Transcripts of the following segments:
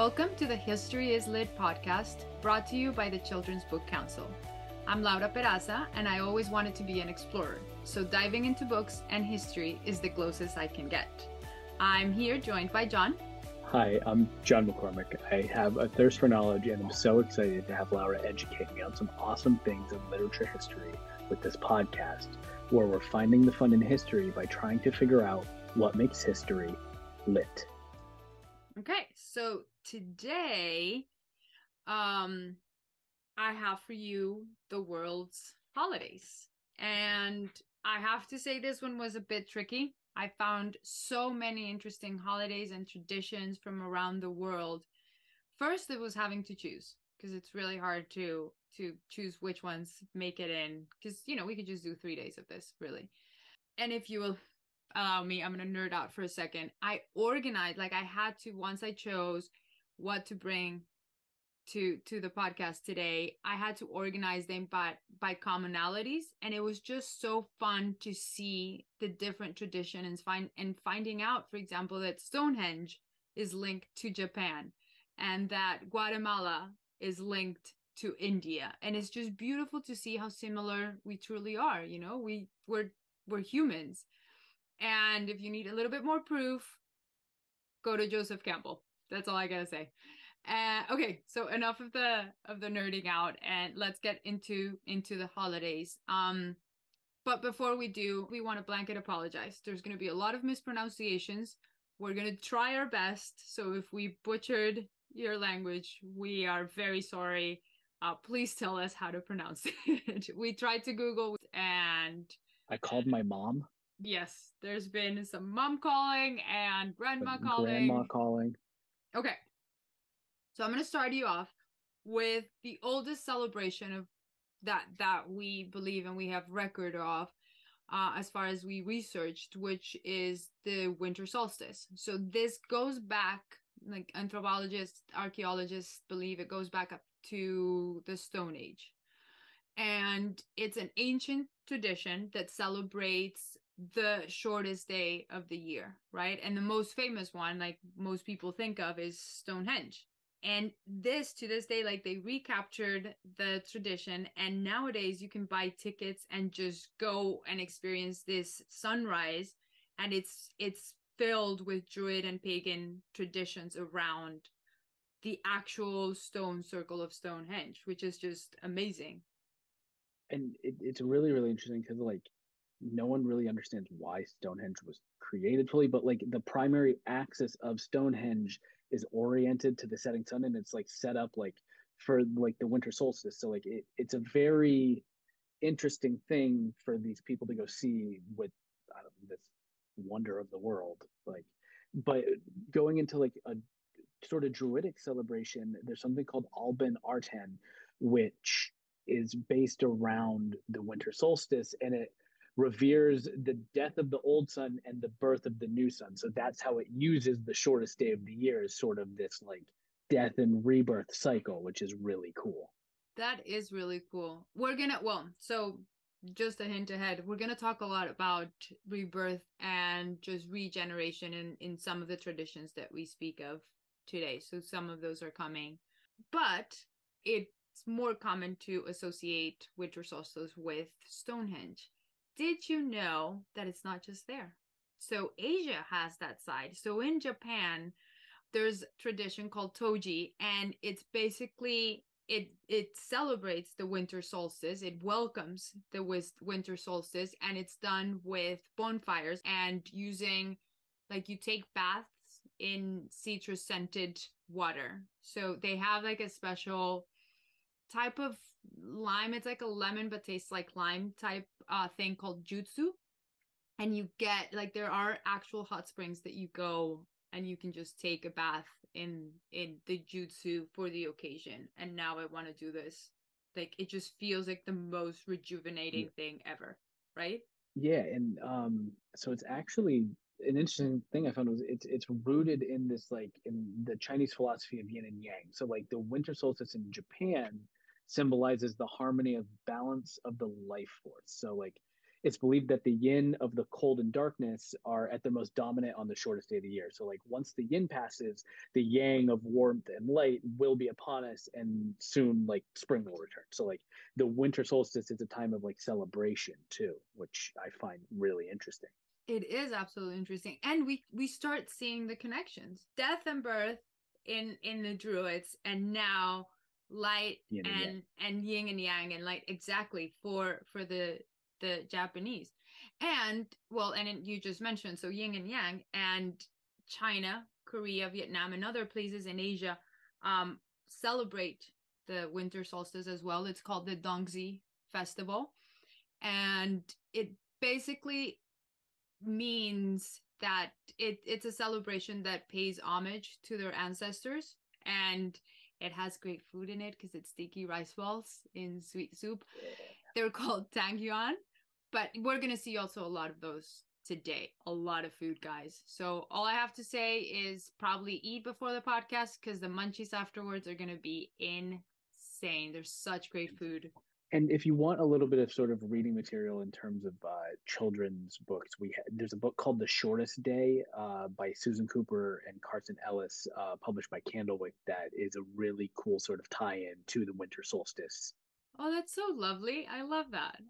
Welcome to the History is Lit podcast, brought to you by the Children's Book Council. I'm Laura Peraza, and I always wanted to be an explorer, so diving into books and history is the closest I can get. I'm here joined by John. Hi, I'm John McCormick. I have a thirst for knowledge, and I'm so excited to have Laura educate me on some awesome things in literature history with this podcast, where we're finding the fun in history by trying to figure out what makes history lit. Okay, so today, I have for you the world's holidays. And I have to say this one was a bit tricky. I found so many interesting holidays and traditions from around the world. First, it was having to choose, because it's really hard to choose which ones make it in, because, we could just do 3 days of this, really. And if you will allow me, I'm going to nerd out for a second. I organized, I had to, once I chose what to bring to the podcast today, I had to organize them by commonalities, and it was just so fun to see the different traditions and finding out, for example, that Stonehenge is linked to Japan and that Guatemala is linked to India. And it's just beautiful to see how similar we truly are. We're humans. And if you need a little bit more proof, go to Joseph Campbell. That's all I gotta say. Okay, so enough of the nerding out, and let's get into the holidays. But before we do, we want to blanket apologize. There's going to be a lot of mispronunciations. We're going to try our best. So if we butchered your language, we are very sorry. Please tell us how to pronounce it. We tried to Google, and I called my mom. Yes, there's been some mom calling and grandma calling. Okay. So I'm going to start you off with the oldest celebration of that we believe and we have record of, as far as we researched, which is the winter solstice. So this goes back, anthropologists, archaeologists believe it goes back up to the Stone Age. And it's an ancient tradition that celebrates the shortest day of the year, right? And the most famous one, most people think of, is Stonehenge. And to this day, they recaptured the tradition, and nowadays you can buy tickets and just go and experience this sunrise, and it's filled with Druid and pagan traditions around the actual stone circle of Stonehenge, which is just amazing. And it's really, really interesting because no one really understands why Stonehenge was created fully, but the primary axis of Stonehenge is oriented to the setting sun, and it's set up for the winter solstice. So it's a very interesting thing for these people to go see with this wonder of the world. But going into a sort of druidic celebration, there's something called Alban Artan, which is based around the winter solstice, and it reveres the death of the old sun and the birth of the new sun. So that's how it uses the shortest day of the year as sort of this death and rebirth cycle, which is really cool. That is really cool. So just a hint ahead, we're going to talk a lot about rebirth and just regeneration in some of the traditions that we speak of today. So some of those are coming, but it's more common to associate winter solstice with Stonehenge. Did you know that it's not just there? So Asia has that side. So in Japan, there's a tradition called Toji, and it's basically, it celebrates the winter solstice. It welcomes the winter solstice, and it's done with bonfires and using, you take baths in citrus scented water. So they have a special type of lime. It's like a lemon but tastes like lime type thing called jutsu, and you get there are actual hot springs that you go and you can just take a bath in the jutsu for the occasion. And now I want to do this. It just feels like the most rejuvenating thing ever, right? Yeah. And so it's actually an interesting thing I found was it's rooted in this in the Chinese philosophy of yin and yang. So the winter solstice in Japan symbolizes the harmony of balance of the life force. So it's believed that the yin of the cold and darkness are at their most dominant on the shortest day of the year. So like once the yin passes, the yang of warmth and light will be upon us, and soon like spring will return. So like the winter solstice is a time of like celebration too, which I find really interesting. It is absolutely interesting. And we start seeing the connections. Death and birth in the Druids, and now light Yin and yang. and yin and yang and light, exactly, for the Japanese. And well, and you just mentioned, so yin and yang, and China, Korea, Vietnam, and other places in Asia celebrate the winter solstice as well. It's called the Donzi Festival. And it basically means that it's a celebration that pays homage to their ancestors, and it has great food in it because it's sticky rice balls in sweet soup. They're called tangyuan, but we're gonna see also a lot of those today. A lot of food, guys. So all I have to say is probably eat before the podcast because the munchies afterwards are gonna be insane. There's such great food. And if you want a little bit of sort of reading material in terms of children's books, there's a book called The Shortest Day by Susan Cooper and Carson Ellis, published by Candlewick, that is a really cool sort of tie-in to the winter solstice. Oh, that's so lovely. I love that.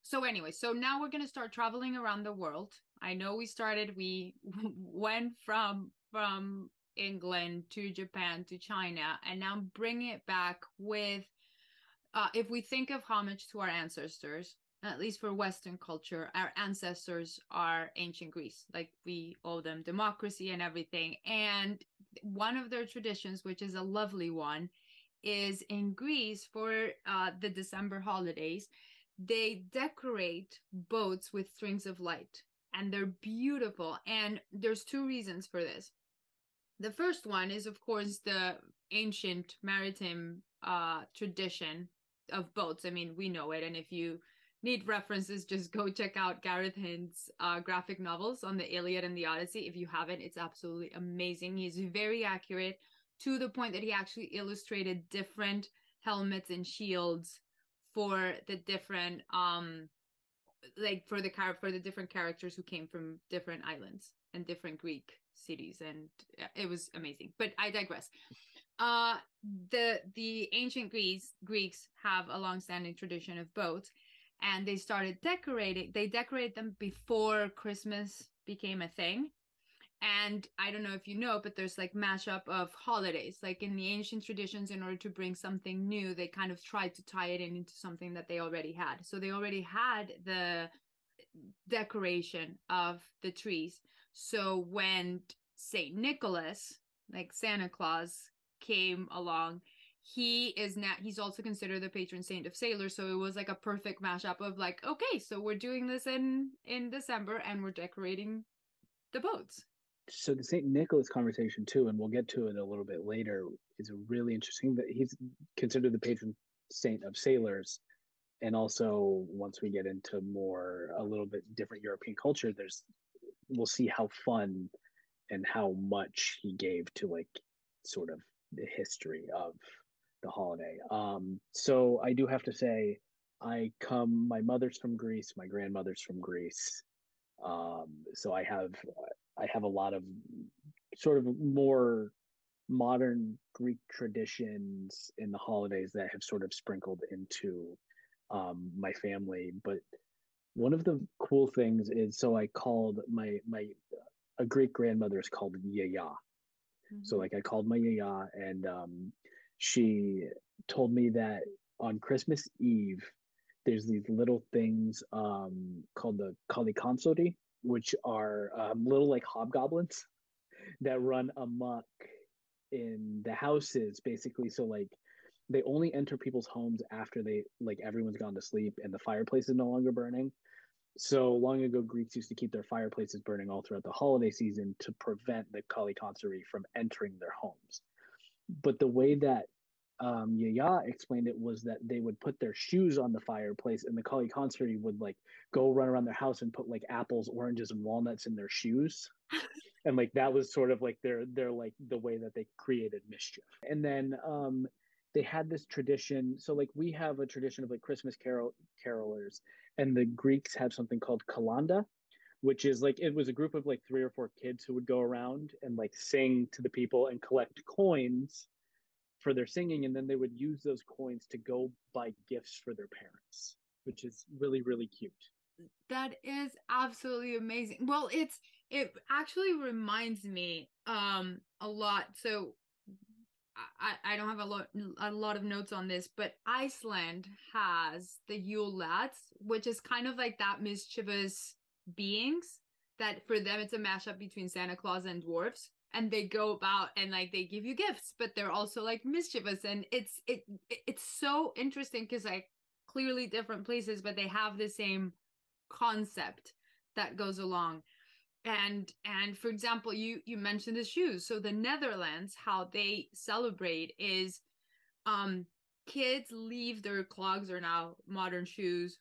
So anyway, so now we're going to start traveling around the world. I know we went from England to Japan to China, and now bring it back with if we think of homage to our ancestors, at least for Western culture, our ancestors are ancient Greece. Like we owe them democracy and everything. And one of their traditions, which is a lovely one, is in Greece for the December holidays, they decorate boats with strings of light, and they're beautiful. And there's two reasons for this. The first one is, of course, the ancient maritime tradition of boats. I mean, we know it. And if you need references, just go check out Gareth Hind's graphic novels on the Iliad and the Odyssey. If you haven't, it's absolutely amazing. He's very accurate to the point that he actually illustrated different helmets and shields for the different like for the different characters who came from different islands and different Greek cities, and it was amazing. But I digress. The ancient Greeks have a long-standing tradition of boats, and they started they decorate them before Christmas became a thing. And I don't know if you know, but there's like mashup of holidays. Like in the ancient traditions, in order to bring something new, they kind of tried to tie it into something that they already had. So they already had the decoration of the trees. So when Saint Nicholas, like Santa Claus, came along, he's also considered the patron saint of sailors. So it was like a perfect mashup of like, okay, so we're doing this in December and we're decorating the boats. So the Saint Nicholas conversation too, and we'll get to it a little bit later, is a really interesting. That he's considered the patron saint of sailors, and also once we get into more a little bit different European culture, we'll see how fun and how much he gave to like sort of the history of the holiday. So I do have to say, my mother's from Greece, my grandmother's from Greece. So I have a lot of sort of more modern Greek traditions in the holidays that have sort of sprinkled into my family. But one of the cool things is, so I called my a Greek grandmother is called Yaya. Mm-hmm. So like I called my Yaya, and she told me that on Christmas Eve there's these little things called the Kalikonsori, which are little like hobgoblins that run amok in the houses, basically. So like they only enter people's homes after everyone's gone to sleep and the fireplace is no longer burning. So long ago, Greeks used to keep their fireplaces burning all throughout the holiday season to prevent the Kali Consori from entering their homes. But the way that Yaya explained it was that they would put their shoes on the fireplace, and the Kali Consori would like go run around their house and put like apples, oranges, and walnuts in their shoes. And like that was sort of like their like the way that they created mischief. And then they had this tradition. So like we have a tradition of like Christmas carolers, and the Greeks have something called kalanda, which is like it was a group of like three or four kids who would go around and like sing to the people and collect coins for their singing, and then they would use those coins to go buy gifts for their parents, which is really really cute. That is absolutely amazing. Well, it actually reminds me a lot. So I don't have a lot of notes on this, but Iceland has the Yule lads, which is kind of like that mischievous beings that for them it's a mashup between Santa Claus and dwarves. And they go about and like they give you gifts, but they're also like mischievous, and it's so interesting because like clearly different places, but they have the same concept that goes along. And for example, you mentioned the shoes. So the Netherlands, how they celebrate is um kids leave their clogs, or now modern shoes,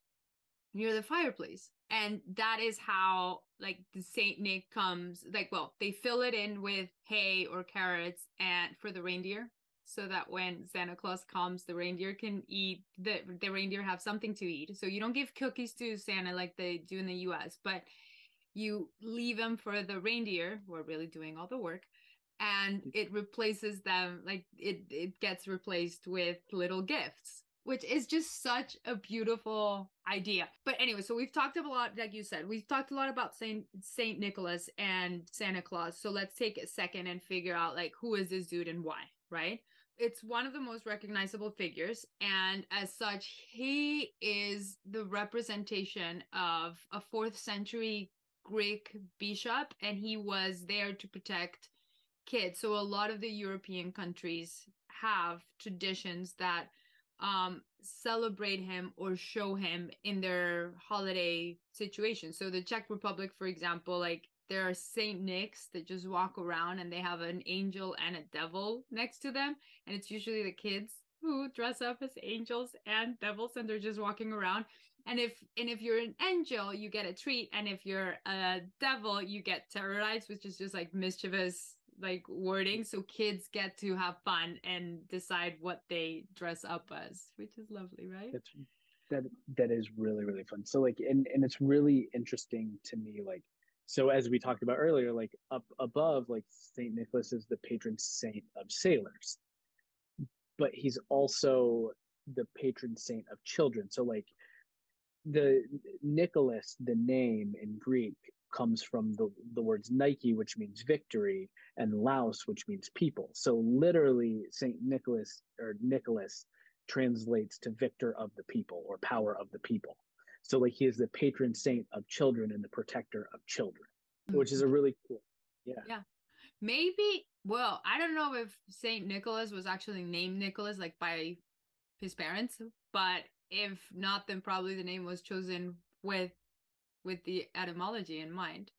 near the fireplace. And that is how like the Saint Nick comes, like, well, they fill it in with hay or carrots and for the reindeer, so that when Santa Claus comes, the reindeer can eat, the reindeer have something to eat. So you don't give cookies to Santa like they do in the US, but you leave them for the reindeer who are really doing all the work, and it replaces them, like it gets replaced with little gifts, which is just such a beautiful idea. But anyway, so we've talked a lot, like you said, we've talked a lot about Saint Nicholas and Santa Claus. So let's take a second and figure out like who is this dude and why, right? It's one of the most recognizable figures, and as such he is the representation of a 4th century Greek bishop, and he was there to protect kids. So a lot of the European countries have traditions that celebrate him or show him in their holiday situation. So the Czech Republic, for example, like there are Saint Nicks that just walk around and they have an angel and a devil next to them, and it's usually the kids who dress up as angels and devils, and they're just walking around. And if you're an angel, you get a treat, and if you're a devil, you get terrorized, which is just like mischievous like wording. So kids get to have fun and decide what they dress up as, which is lovely, right? That's that that is really really fun. So like and it's really interesting to me, like so as we talked about earlier, like up above, like Saint Nicholas is the patron saint of sailors, but he's also the patron saint of children. So like the Nicholas, the name in Greek, comes from the words Nike, which means victory, and Laos, which means people. So literally, Saint Nicholas or Nicholas translates to victor of the people or power of the people. So like he is the patron saint of children and the protector of children, which is a really cool. Yeah. Yeah. Maybe, well, I don't know if Saint Nicholas was actually named Nicholas like by his parents, but if not, then probably the name was chosen with the etymology in mind.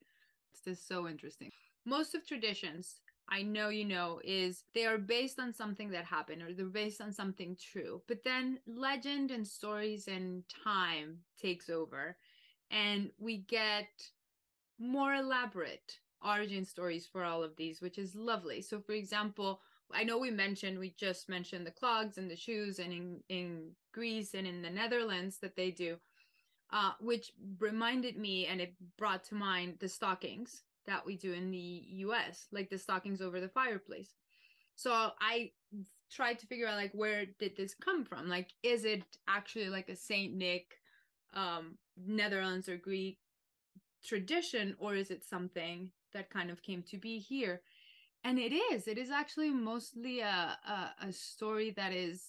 It's just so interesting. Most of traditions, I know you know, is they are based on something that happened or they're based on something true. But then legend and stories and time takes over, and we get more elaborate origin stories for all of these, which is lovely. So for example, I know we just mentioned the clogs and the shoes, and in Greece and in the Netherlands that they do, which reminded me, and it brought to mind the stockings that we do in the US, like the stockings over the fireplace. So I tried to figure out like where did this come from? Like, is it actually like a Saint Nick, Netherlands or Greek tradition, or is it something that kind of came to be here? And it is actually mostly a story that is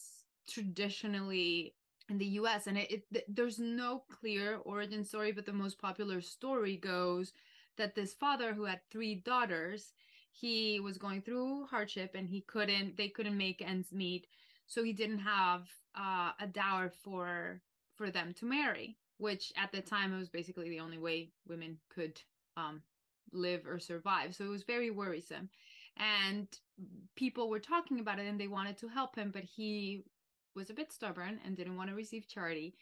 traditionally in the US, and there's no clear origin story, but the most popular story goes that this father who had 3 daughters, he was going through hardship and they couldn't make ends meet, so he didn't have a dower for them to marry, which at the time it was basically the only way women could um live or survive. So it was very worrisome, and people were talking about it and they wanted to help him, but he was a bit stubborn and didn't want to receive charity.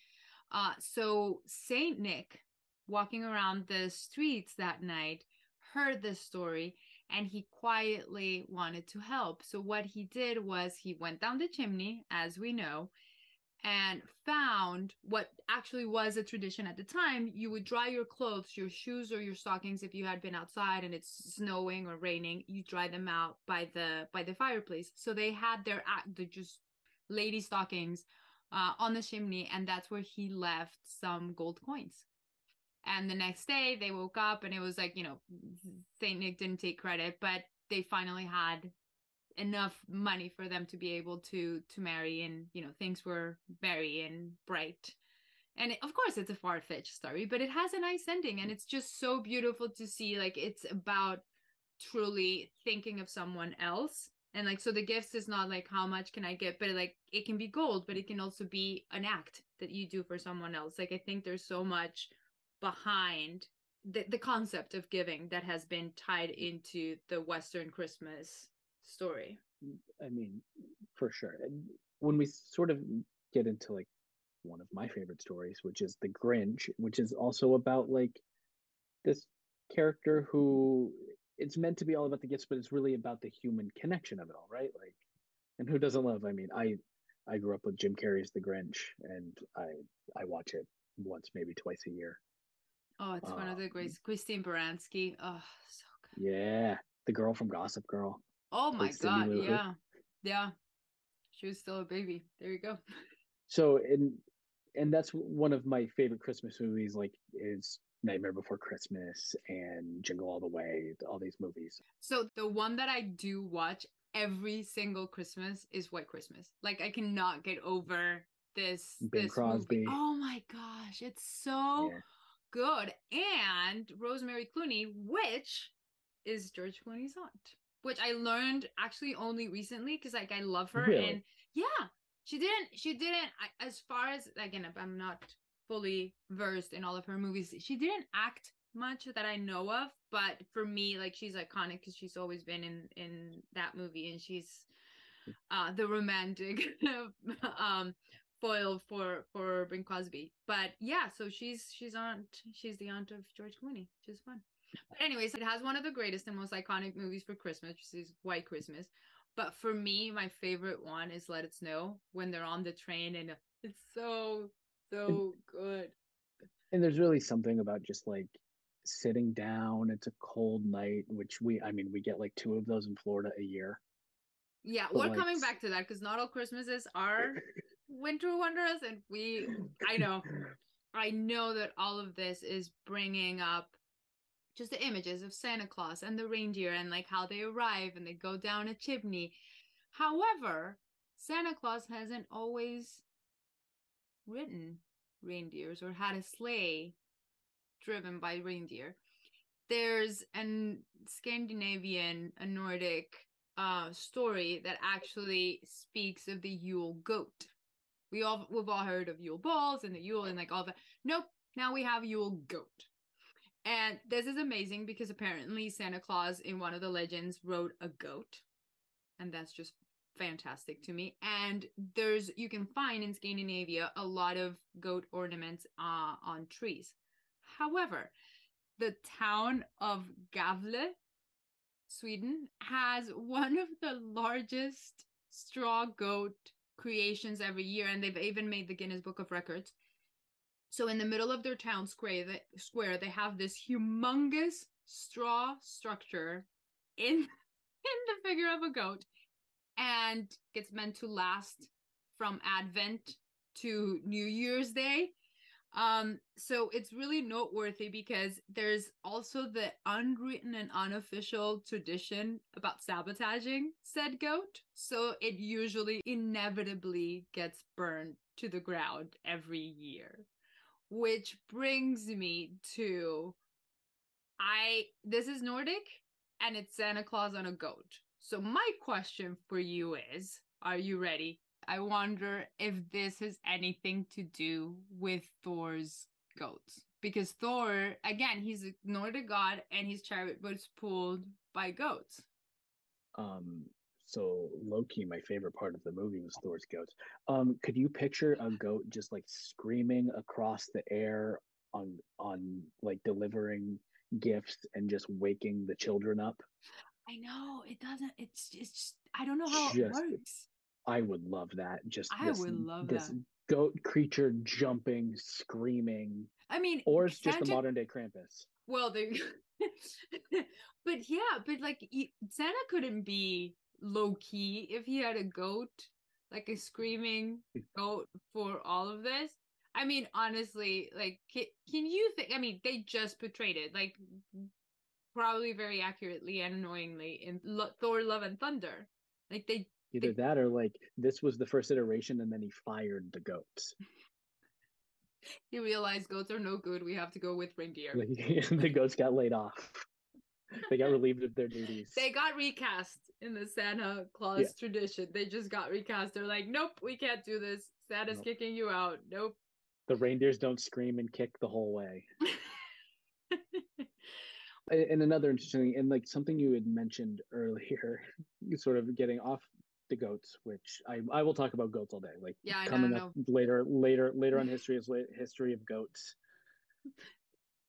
So Saint Nick, walking around the streets that night, heard this story, and he quietly wanted to help. So what he did was he went down the chimney, as we know, and found what actually was a tradition at the time. You would dry your clothes, your shoes or your stockings, if you had been outside and it's snowing or raining, you dry them out by the fireplace. So they had the just lady stockings on the chimney, and that's where he left some gold coins. And the next day they woke up and it was like, Saint Nick didn't take credit, but they finally had enough money for them to be able to marry, and things were merry and bright. And of course it's a far-fetched story, but it has a nice ending, and it's just so beautiful to see. Like, it's about truly thinking of someone else. And like, so the gifts is not like how much can I get, but like it can be gold, but it can also be an act that you do for someone else. Like, I think there's so much behind the concept of giving that has been tied into the Western Christmas story. I mean, for sure. And when we sort of get into like one of my favorite stories, which is the Grinch, which is also about like this character who it's meant to be all about the gifts, but it's really about the human connection of it all, right? Like, and who doesn't love? I mean, I grew up with Jim Carrey's The Grinch, and I watch it once, maybe twice a year. Oh, it's one of the Um, greats. Christine Baranski. Oh, so good. yeah, the girl from Gossip Girl Oh my played Cindy God. Lou Who. Yeah. Yeah. She was still a baby. There you go. So, and that's one of my favorite Christmas movies. Like, is Nightmare Before Christmas and Jingle All the Way. All these movies. So the one that I do watch every single Christmas is White Christmas. Like, I cannot get over Bing this movie. Crosby. Oh my gosh, it's so Yeah, good. And Rosemary Clooney, which is George Clooney's aunt, which I learned actually only recently because like I love her. really. And yeah, she didn't as far as, again, I'm not fully versed in all of her movies, she didn't act much that I know of, but for me, like, she's iconic because she's always been in that movie, and she's the romantic um foil for Bing Crosby. But yeah, so she's the aunt of George Clooney, which is fun. But anyways, it has one of the greatest and most iconic movies for Christmas, which is White Christmas. But for me, my favorite one is Let It Snow, when they're on the train, and it's And, so good. and there's really something about just like sitting down. It's a cold night, which I mean, we get like two of those in Florida a year. Yeah, But we're like, coming back to that because not all Christmases are winter wonders, and I know, I know that all of this is bringing up just the images of Santa Claus and the reindeer and like how they arrive and they go down a chimney. However, Santa Claus hasn't always ridden reindeers or had a sleigh driven by reindeer. There's an Scandinavian, a Nordic story that actually speaks of the Yule Goat. We've all heard of Yule balls and the Yule and like all that. Nope, now we have Yule Goat. And this is amazing because apparently Santa Claus in one of the legends rode a goat. And that's just fantastic to me. And you can find in Scandinavia a lot of goat ornaments on trees. However, the town of Gavle, Sweden, has one of the largest straw goat creations every year. And they've even made the Guinness Book of Records. So in the middle of their town square, they have this humongous straw structure in the figure of a goat, and it's meant to last from Advent to New Year's Day. So it's really noteworthy because there's also the unwritten and unofficial tradition about sabotaging said goat. So it usually inevitably gets burned to the ground every year. Which brings me to this is Nordic and it's Santa Claus on a goat. So my question for you is, are you ready? I wonder if this has anything to do with Thor's goats. Because Thor, again, he's a Nordic god and his chariot was pulled by goats. um, so Loki, my favorite part of the movie was Thor's goats. Could you picture a goat just like screaming across the air on like delivering gifts and just waking the children up? I know it doesn't. It's just I don't know how it Just works. I would love that. Just I would love this that. goat creature jumping, screaming, I mean, or it's just the Santa, modern day Krampus. well, they, but yeah, but like Santa couldn't be low key if he had a goat, like a screaming goat for all of this. I mean, honestly, like, can you think? I mean, they just portrayed it like probably very accurately and annoyingly in Thor: Love and Thunder. Like Either they that or like this was the first iteration and then he fired the goats. he realized goats are no good. We have to go with reindeer. Like, the goats got laid off. They got relieved of their They duties. got recast in the Santa Yeah. Claus tradition. They just got recast. They're like, nope, we can't do this. Santa's Nope. kicking you out. Nope. The reindeers don't scream and kick the whole way. And another interesting thing, and like something you had mentioned earlier, sort of getting off the goats, which I will talk about goats all day. Like Yeah, I know, I coming up know. later on history is history of goats.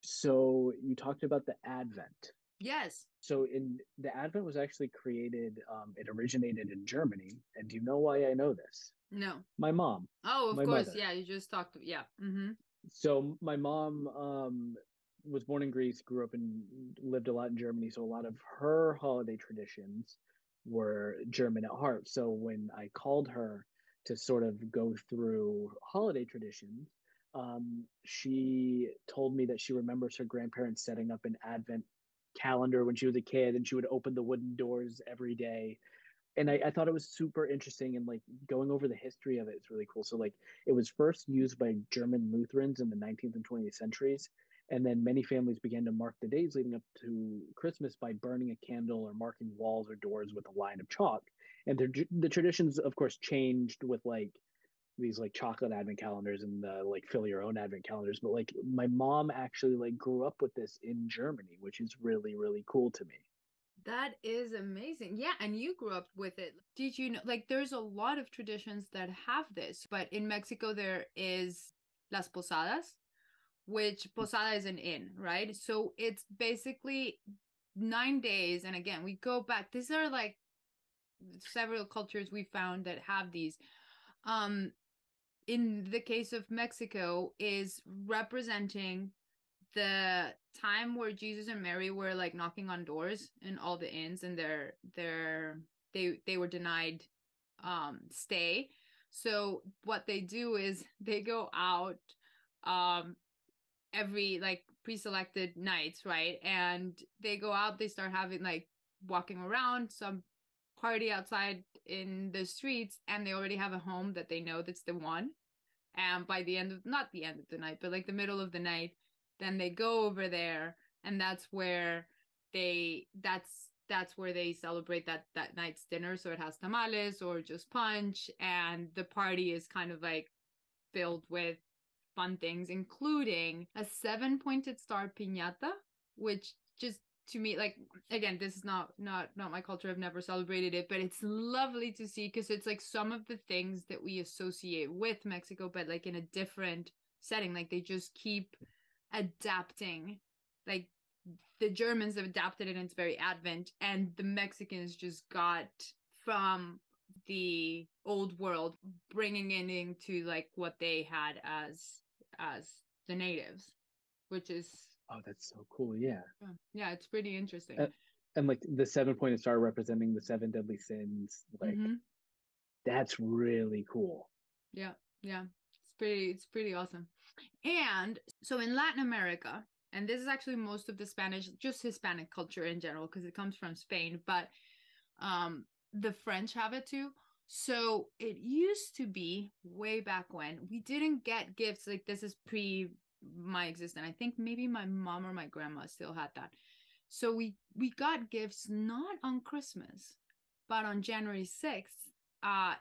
So you talked about the Advent. Yes. So in the Advent was actually created. It originated in Germany, and do you know why I know this? No. My mom, Oh, of my course. mother. Yeah, you just talked. Yeah. Mm-hmm. So my mom was born in Greece, grew up and lived a lot in Germany. So a lot of her holiday traditions were German at heart. So when I called her to sort of go through holiday traditions, she told me that she remembers her grandparents setting up an Advent calendar when she was a kid, and she would open the wooden doors every day. And I thought it was super interesting, and like going over the history of it is really cool. So like it was first used by German Lutherans in the 19th and 20th centuries, and then many families began to mark the days leading up to Christmas by burning a candle or marking walls or doors with a line of chalk. And the traditions, of course, changed with like these like chocolate advent calendars and the like fill your own advent calendars. But like my mom actually like grew up with this in Germany, which is really cool to me. That is amazing. Yeah, and you grew up with it. Did you know, like, there's a lot of traditions that have this, but in Mexico, there is Las Posadas, which Posada is an inn, right? So it's basically 9 days. And again, we go back, these are like several cultures we found that have these. Um, in the case of Mexico, is representing the time where Jesus and Mary were like knocking on doors in all the inns, and they were denied stay. So what they do is they go out um every like pre-selected nights, right? And they go out, they start having like walking around, some party outside in the streets, and they already have a home that they know that's the one. And by the end of, not the end of the night, but like the middle of the night, then they go over there, and that's where that's where they celebrate that night's dinner. So it has tamales or just punch, and the party is kind of like filled with fun things, including a seven-pointed star piñata, which just to me, like, again, this is not my culture. I've never celebrated it, but it's lovely to see because it's like some of the things that we associate with Mexico, but like in a different setting. Like they just keep adapting. Like the Germans have adapted it, and it's very Advent, and the Mexicans just got from the old world, bringing it into like what they had as the natives, which is Oh, that's so cool. Yeah. yeah, it's pretty interesting. Uh, and like the 7 pointed star representing the seven deadly sins, like Mm-hmm. that's really cool. Yeah, yeah, it's pretty awesome. And so in Latin America, and this is actually most of the Spanish, just Hispanic culture in general, because it comes from Spain, but the French have it too. So it used to be way back when we didn't get gifts. Like this is pre my existence. I think maybe my mom or my grandma still had that. So we got gifts not on Christmas, but on January 6th.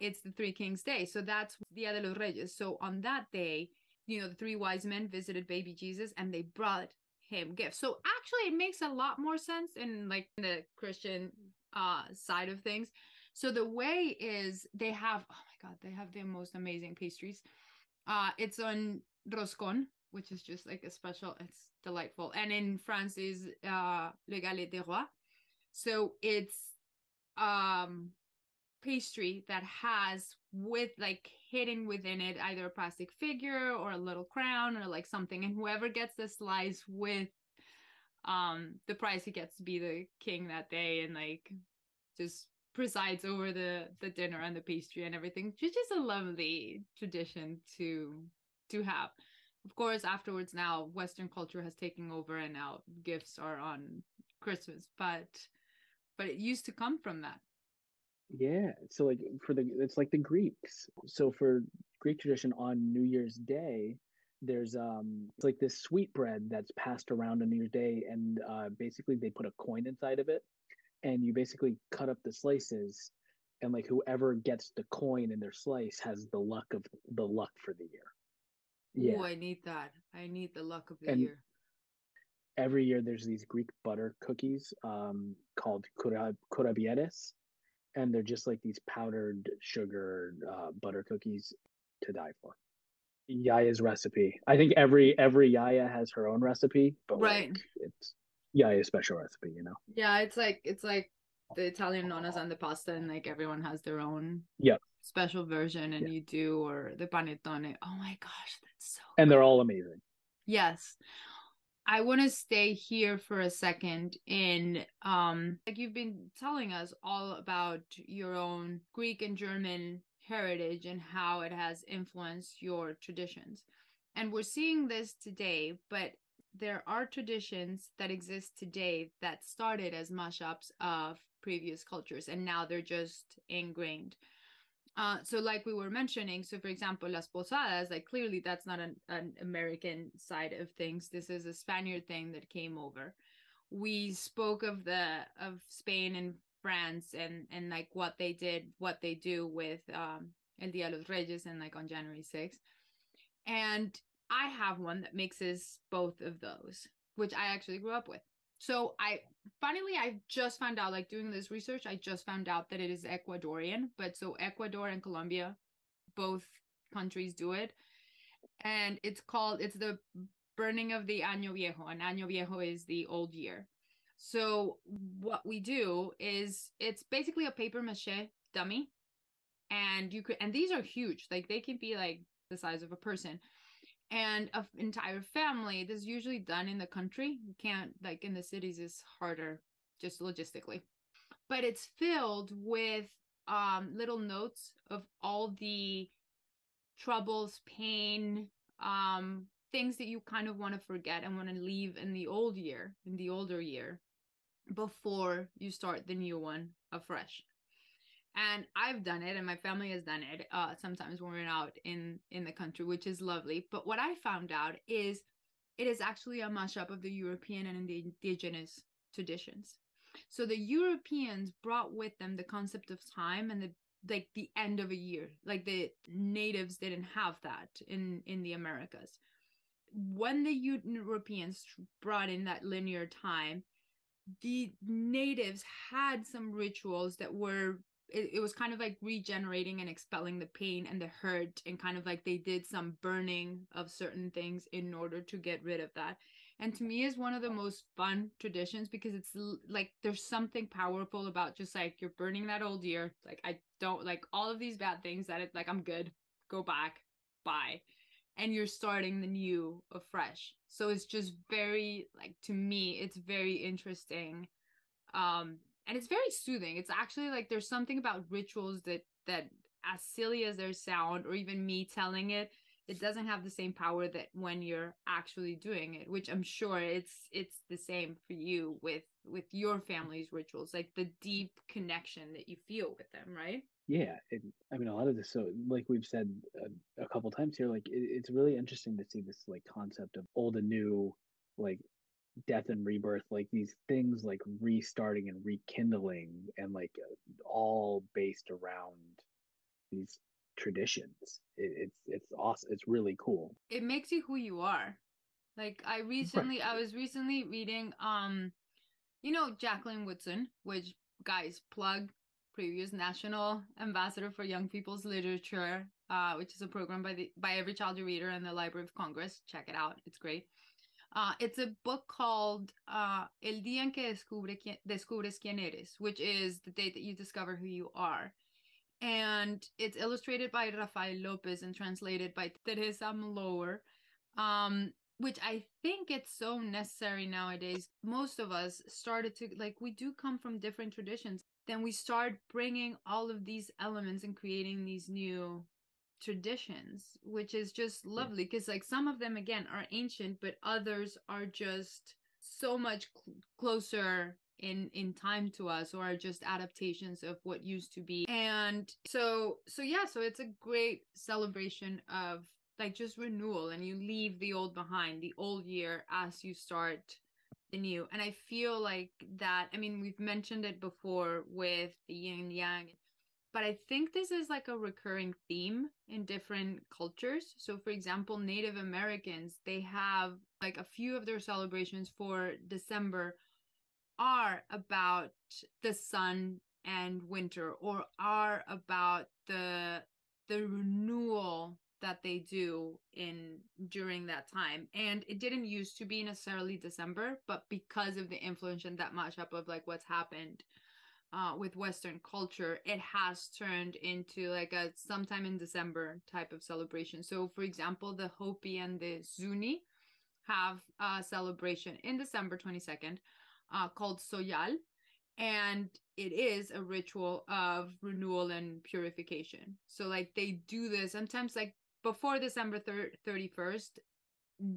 It's the Three Kings Day. So that's Dia de los Reyes. So on that day, the three wise men visited baby Jesus, and they brought him gifts. So actually it makes a lot more sense in like the Christian side of things. So the way is they have, oh my god, they have the most amazing pastries. It's on roscon, which is just like a special, it's delightful. And in France is le galette des rois. So it's um pastry that has with like hidden within it either a plastic figure or a little crown or like something, and whoever gets the slice with the prize, he gets to be the king that day and like just presides over the dinner and the pastry and everything, which is a lovely tradition to have. Of course, afterwards now Western culture has taken over and now gifts are on Christmas, but it used to come from that. Yeah. So like it's like the Greeks. So for Greek tradition on New Year's Day, there's it's like this sweetbread that's passed around on New Year's Day, and basically they put a coin inside of it, and you basically cut up the slices, and like whoever gets the coin in their slice has the luck for the year. Ooh, Yeah. I need that. I need the luck of the And year. every year there's these Greek butter cookies called kurabieres, and they're just like these powdered sugar butter cookies to die for. Yaya's recipe. I think every Yaya has her own recipe, but like Right. it's Yaya's special recipe, you know. Yeah, it's like the Italian nonas and the pasta, and like everyone has their own Yep. special version, and Yeah. you do, or the panettone. Oh my gosh, that's so And good. they're all amazing. Yes. I want to stay here for a second in like you've been telling us all about your own Greek and German heritage and how it has influenced your traditions. And we're seeing this today, but there are traditions that exist today that started as mashups of previous cultures and now they're just ingrained. So like we were mentioning, so for example, las posadas, like clearly that's not an American side of things. This is a Spaniard thing that came over. We spoke of Spain and France and like what they do with El Dia de los Reyes and like on January 6th. And I have one that mixes both of those, which I actually grew up with. So I just found out, like doing this research, I just found out that it is Ecuadorian. But so Ecuador and Colombia, both countries do it. And it's the burning of the Año Viejo. And Año Viejo is the old year. So what we do is it's basically a paper mache dummy. And these are huge. Like they can be like the size of a person and an entire family. This is usually done in the country. You can't, like in the cities is harder just logistically. But it's filled with little notes of all the troubles, pain, things that you kind of want to forget and want to leave in the older year before you start the new one afresh. And I've done it and my family has done it sometimes when we're out in the country, which is lovely. But what I found out is it is actually a mashup of the European and the indigenous traditions. So the Europeans brought with them the concept of time and the end of a year. Like the natives didn't have that in the Americas. When the Europeans brought in that linear time, the natives had some rituals that were it was kind of like regenerating and expelling the pain and the hurt, and kind of like they did some burning of certain things in order to get rid of that. And to me is one of the most fun traditions because it's like there's something powerful about just like you're burning that old year, like I don't like all of these bad things that it like I'm good, go back, bye, and you're starting the new afresh. So it's just very like to me it's very interesting, and it's very soothing. It's actually like there's something about rituals that as silly as they sound, or even me telling it, it doesn't have the same power that when you're actually doing it, which I'm sure it's the same for you with your family's rituals, like the deep connection that you feel with them, right? Yeah, I mean, a lot of this. So, like we've said a couple times here, like it's really interesting to see this like concept of old and new, like death and rebirth, like these things like restarting and rekindling, and like all based around these traditions. It's awesome. It's really cool. It makes you who you are. Like Right. I was recently reading Jacqueline Woodson, which guys plug, previous national ambassador for young people's literature, which is a program by Every Child You Reader and the Library of Congress. Check it out, it's great. It's a book called El Día en que Descubres Quién Eres, which is the date that you discover who you are. and it's illustrated by Rafael Lopez and translated by Teresa Mlower, which I think it's so necessary nowadays. Most of us started to, like, we do come from different traditions. Then we start bringing all of these elements and creating these new traditions, which is just lovely because, like, some of them again are ancient, but others are just so much closer in time to us, or are just adaptations of what used to be. And so yeah, so it's a great celebration of, like, just renewal, and you leave the old behind, the old year, as you start the new. And I feel like that, I mean, we've mentioned it before with the yin and yang, but I think this is like a recurring theme in different cultures. So for example, Native Americans, they have like a few of their celebrations for December are about the sun and winter, or are about the renewal that they do in during that time. And it didn't used to be necessarily December, but because of the influence and that mashup of like what's happened with Western culture, it has turned into like a sometime in December type of celebration. So for example, the Hopi and the Zuni have a celebration in December 22nd called Soyal, and it is a ritual of renewal and purification. So like they do this sometimes like before December 31st.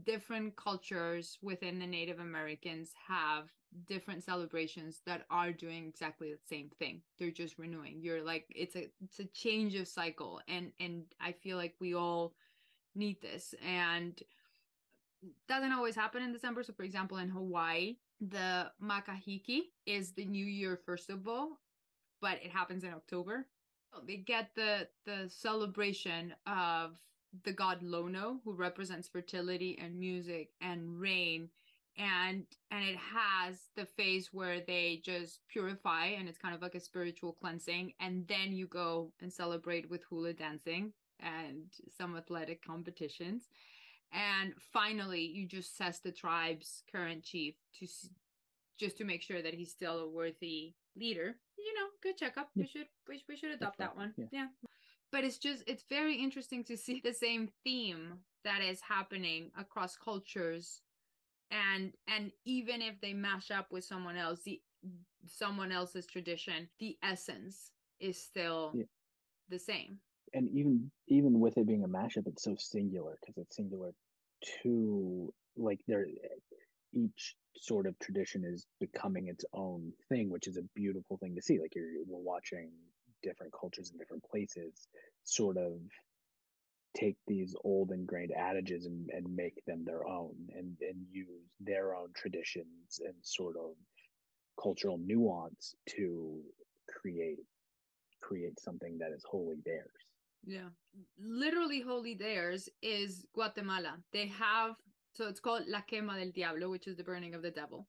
Different cultures within the Native Americans have different celebrations that are doing exactly the same thing. They're just renewing. You're like, it's a change of cycle, and I feel like we all need this, and doesn't always happen in December. So for example, in Hawaii, the Makahiki is the New Year first of all, but it happens in October. They get the celebration of the god Lono, who represents fertility and music and rain, and it has the phase where they just purify, and it's kind of like a spiritual cleansing, and then you go and celebrate with hula dancing and some athletic competitions, and finally you just test the tribe's current chief to just to make sure that he's still a worthy leader. Good checkup. Yeah. We should adopt that one. Yeah. But it's very interesting to see the same theme that is happening across cultures, and even if they mash up with someone else's tradition, the essence is still the same. And even with it being a mashup, it's so singular because it's singular to like there each sort of tradition is becoming its own thing, which is a beautiful thing to see. Like we're watching different cultures in different places sort of take these old ingrained adages and make them their own, and use their own traditions and sort of cultural nuance to create something that is wholly theirs. Yeah. Literally wholly theirs is Guatemala. They have, so it's called La Quema del Diablo, which is the burning of the devil.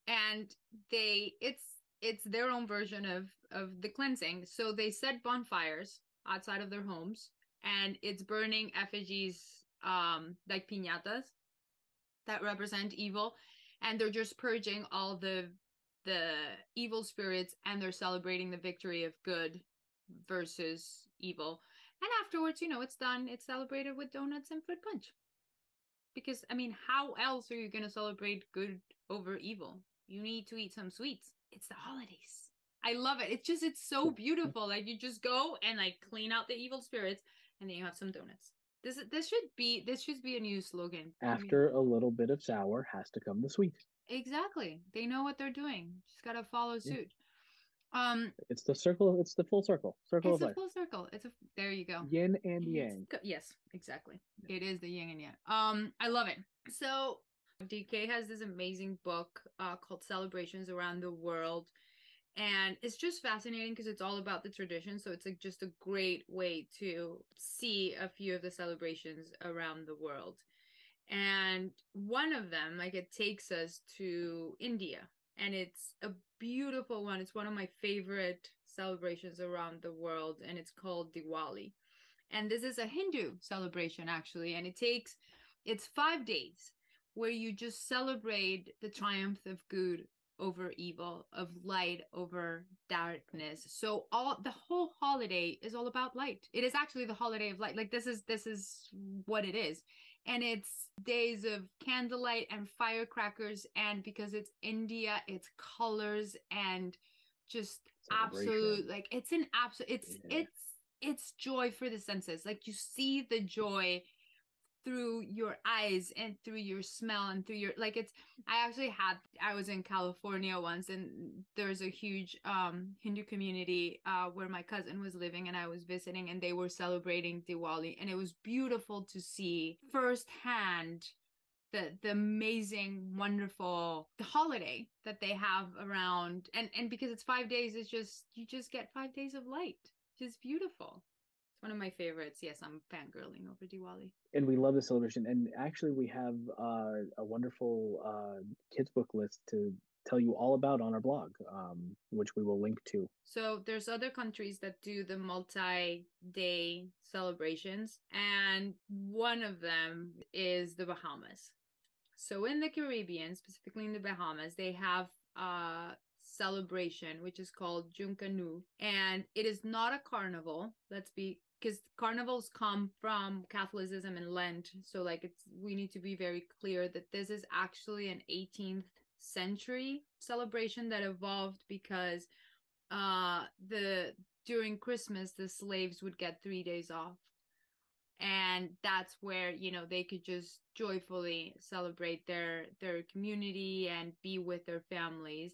And it's their own version of the cleansing. So they set bonfires outside of their homes, and it's burning effigies, like piñatas that represent evil, and they're just purging all the evil spirits, and they're celebrating the victory of good versus evil. And afterwards, it's done. It's celebrated with donuts and fruit punch. Because, I mean, how else are you going to celebrate good over evil? You need to eat some sweets. It's the holidays. I love it. It's so beautiful. Like, you just go and, like, clean out the evil spirits, and then you have some donuts. This should be a new slogan. After a little bit of sour has to come the sweet. Exactly. They know what they're doing. Just got to follow suit. It's the circle. It's the full circle. Circle of life. It's a full circle. There you go. Yin and yang. Yes, exactly. It is the yin and yang. I love it. So DK has this amazing book called Celebrations Around the World, and it's just fascinating because it's all about the tradition. So it's like just a great way to see a few of the celebrations around the world. And one of them, like, it takes us to India, and it's a beautiful one. It's one of my favorite celebrations around the world, and it's called Diwali. And this is a Hindu celebration, actually, and it's 5 days where you just celebrate the triumph of good over evil, of light over darkness. So all the whole holiday is all about light. It is actually the holiday of light. Like this is what it is. And it's days of candlelight and firecrackers, and because it's India, it's colors and just absolute, like it's an absolute, it's joy for the senses. Like you see the joy through your eyes and through your smell and through your, like it's, I was in California once, and there's a huge Hindu community where my cousin was living, and I was visiting, and they were celebrating Diwali, and it was beautiful to see firsthand the amazing, wonderful the holiday that they have around. And because it's 5 days, it's just, you just get 5 days of light, which is beautiful. It's one of my favorites. Yes, I'm fangirling over Diwali. And we love the celebration. And actually, we have a wonderful kids book list to tell you all about on our blog, which we will link to. So there's other countries that do the multi-day celebrations, and one of them is the Bahamas. So in the Caribbean, specifically in the Bahamas, they have a celebration which is called Junkanoo, and it is not a carnival. Because carnivals come from Catholicism and Lent, so like it's, we need to be very clear that this is actually an 18th century celebration that evolved because the during Christmas the slaves would get 3 days off, and that's where, you know, they could just joyfully celebrate their community and be with their families.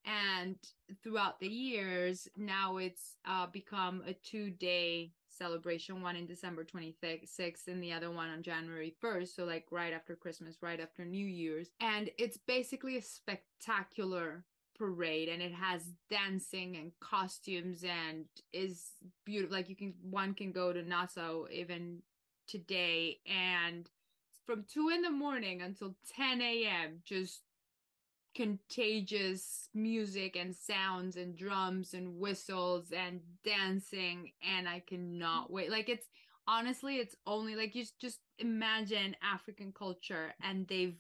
And throughout the years, now it's become a 2-day celebration, one in December 26th and the other one on January 1st, so like right after Christmas, right after New Year's. And it's basically a spectacular parade, and it has dancing and costumes and is beautiful. Like one can go to Nassau even today, and from 2 in the morning until 10 a.m. just contagious music and sounds and drums and whistles and dancing, and I cannot wait. Like it's honestly, it's only like, you just imagine African culture, and they've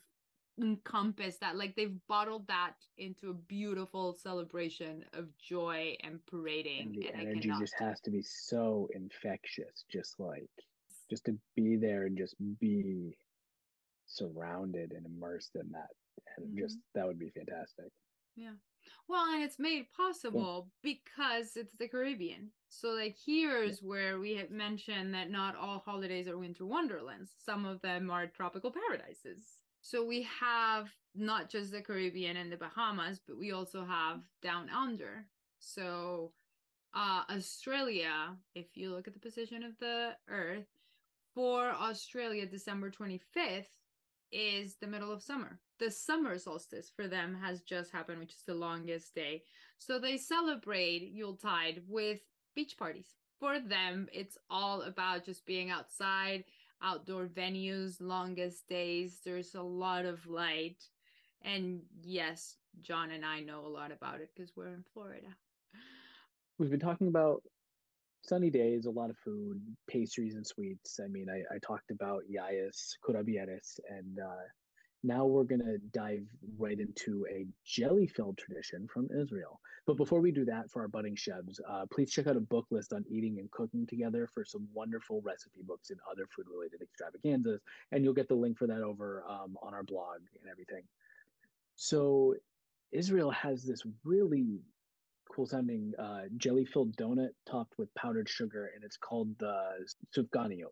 encompassed that, like they've bottled that into a beautiful celebration of joy and parading, And the and I energy cannot. just has to be so infectious, just to be there and just be surrounded and immersed in that. And just that would be fantastic. Yeah. Well, and it's made possible because it's the Caribbean. So, like, here's where we have mentioned that not all holidays are winter wonderlands. Some of them are tropical paradises. So we have not just the Caribbean and the Bahamas, but we also have down under. So Australia, if you look at the position of the Earth, for Australia, December 25th is the middle of summer. The summer solstice for them has just happened, which is the longest day. So they celebrate Yuletide with beach parties. For them, it's all about just being outside, outdoor venues, longest days. There's a lot of light. And yes, John and I know a lot about it because we're in Florida. We've been talking about sunny days, a lot of food, pastries and sweets. I mean, I talked about yayas, curabieres, and now we're going to dive right into a jelly-filled tradition from Israel. But before we do that, for our budding chefs, please check out a book list on eating and cooking together for some wonderful recipe books and other food-related extravaganzas. And you'll get the link for that over on our blog and everything. So Israel has this really cool sounding jelly filled donut topped with powdered sugar, and it's called the sufganiyot.